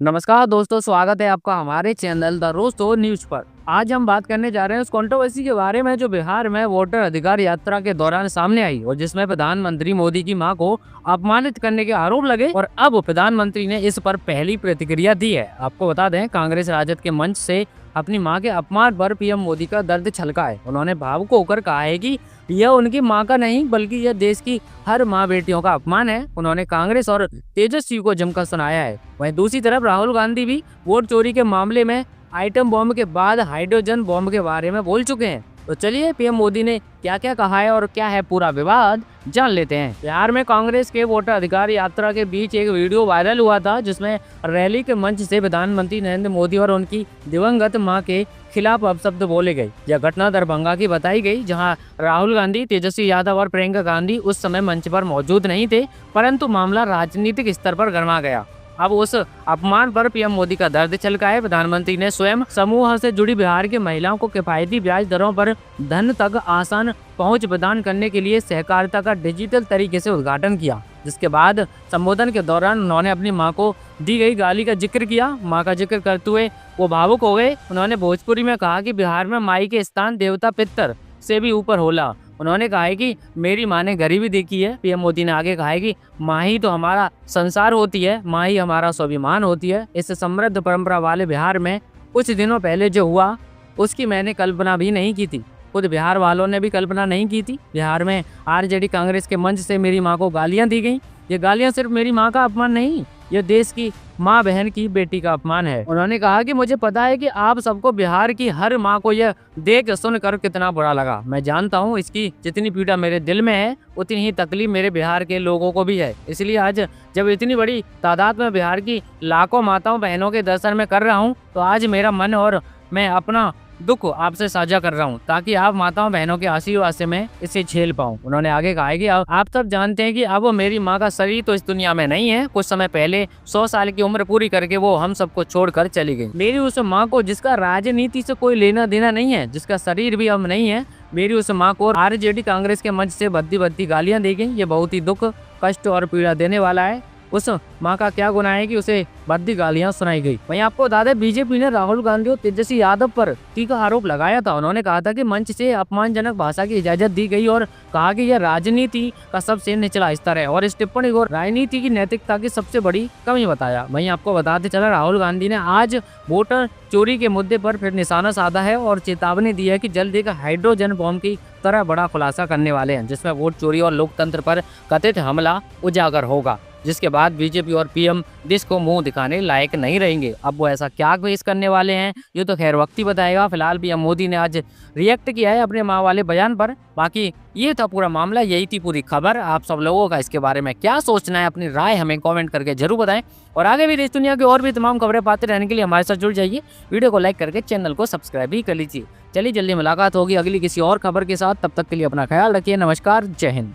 नमस्कार दोस्तों, स्वागत है आपका हमारे चैनल द रोज तो न्यूज पर। आज हम बात करने जा रहे हैं उस कंट्रोवर्सी के बारे में जो बिहार में वोटर अधिकार यात्रा के दौरान सामने आई और जिसमें प्रधानमंत्री मोदी की मां को अपमानित करने के आरोप लगे और अब प्रधानमंत्री ने इस पर पहली प्रतिक्रिया दी है। आपको बता दें, कांग्रेस राजद के मंच से अपनी मां के अपमान पर पीएम मोदी का दर्द छलका है। उन्होंने भावुक होकर कहा है कि यह उनकी मां का नहीं बल्कि यह देश की हर मां बेटियों का अपमान है। उन्होंने कांग्रेस और तेजस्वी को जमकर सुनाया है। वहीं दूसरी तरफ राहुल गांधी भी वोट चोरी के मामले में आइटम बॉम्ब के बाद हाइड्रोजन बॉम्ब के बारे में बोल चुके हैं। तो चलिए पीएम मोदी ने क्या क्या कहा है और क्या है पूरा विवाद जान लेते हैं। बिहार में कांग्रेस के वोटर अधिकार यात्रा के बीच एक वीडियो वायरल हुआ था जिसमें रैली के मंच से प्रधानमंत्री नरेंद्र मोदी और उनकी दिवंगत मां के खिलाफ अपशब्द बोले गए। यह घटना दरभंगा की बताई गई, जहां राहुल गांधी, तेजस्वी यादव और प्रियंका गांधी उस समय मंच पर मौजूद नहीं थे, परंतु मामला राजनीतिक स्तर पर गर्मा गया। अब उस अपमान पर पीएम मोदी का दर्द छलका है। प्रधानमंत्री ने स्वयं समूह से जुड़ी बिहार की महिलाओं को किफायती ब्याज दरों पर धन तक आसान पहुंच प्रदान करने के लिए सहकारिता का डिजिटल तरीके से उद्घाटन किया, जिसके बाद संबोधन के दौरान उन्होंने अपनी मां को दी गई गाली का जिक्र किया। मां का जिक्र करते हुए वो भावुक हो गए। उन्होंने भोजपुरी में कहा कि बिहार में माई के स्थान देवता पितर से भी ऊपर होला। उन्होंने कहा है कि मेरी माँ ने गरीबी देखी है। पीएम मोदी ने आगे कहा है कि माँ ही तो हमारा संसार होती है, माँ ही हमारा स्वाभिमान होती है। इस समृद्ध परंपरा वाले बिहार में कुछ दिनों पहले जो हुआ उसकी मैंने कल्पना भी नहीं की थी। खुद बिहार वालों ने भी कल्पना नहीं की थी। बिहार में आरजेडी कांग्रेस के मंच से मेरी माँ को गालियाँ दी गई। ये गालियाँ सिर्फ मेरी माँ का अपमान नहीं, यह देश की माँ बहन की बेटी का अपमान है। उन्होंने कहा कि मुझे पता है कि आप सबको बिहार की हर माँ को यह देख सुनकर कितना बुरा लगा। मैं जानता हूँ इसकी जितनी पीड़ा मेरे दिल में है उतनी ही तकलीफ मेरे बिहार के लोगों को भी है। इसलिए आज जब इतनी बड़ी तादाद में बिहार की लाखों माताओं बहनों के दर्शन में कर रहा हूँ, तो आज मेरा मन और मैं अपना दुख आपसे साझा कर रहा हूं ताकि आप माताओं बहनों के आशीर्वाद से मैं इसे झेल पाऊं। उन्होंने आगे कहा है कि आप सब जानते हैं कि अब वो मेरी मां का शरीर तो इस दुनिया में नहीं है। कुछ समय पहले 100 साल की उम्र पूरी करके वो हम सबको छोड़कर चली गई। मेरी उस मां को जिसका राजनीति से कोई लेना देना नहीं है, जिसका शरीर भी अब नहीं है, मेरी उस मां को आरजेडी कांग्रेस के मंच से भद्दी गालियां दी गई। ये बहुत ही दुख, कष्ट और पीड़ा देने वाला है। उस मां का क्या गुनाह है कि उसे भद्दी गालियां सुनाई गई। वहीं आपको बता दें, बीजेपी ने राहुल गांधी और तेजस्वी यादव पर तीखा आरोप लगाया था। उन्होंने कहा था कि मंच से अपमानजनक भाषा की इजाजत दी गई और कहा कि यह राजनीति का सबसे निचला स्तर है और इस टिप्पणी को राजनीति की नैतिकता की सबसे बड़ी कमी बताया। वहीं आपको बताते चला, राहुल गांधी ने आज वोटर चोरी के मुद्दे पर फिर निशाना साधा है और चेतावनी दी है कि जल्द एक हाइड्रोजन बॉम्ब की तरह बड़ा खुलासा करने वाले हैं, जिसमें वोट चोरी और लोकतंत्र पर कथित हमला उजागर होगा, जिसके बाद बीजेपी और पीएम देश को मुंह दिखाने लायक नहीं रहेंगे। अब वो ऐसा क्या पेश करने वाले हैं ये तो खैर वक्त ही बताएगा। फिलहाल पीएम मोदी ने आज रिएक्ट किया है अपने मां वाले बयान पर। बाकी ये था पूरा मामला, यही थी पूरी खबर। आप सब लोगों का इसके बारे में क्या सोचना है, अपनी राय हमें कमेंट करके जरूर बताएं और आगे भी देश दुनिया की और भी तमाम खबरें पाते रहने के लिए हमारे साथ जुड़ जाइए। वीडियो को लाइक करके चैनल को सब्सक्राइब भी कर लीजिए। चलिए जल्दी मुलाकात होगी अगली किसी और खबर के साथ। तब तक के लिए अपना ख्याल रखिए। नमस्कार, जय हिंद।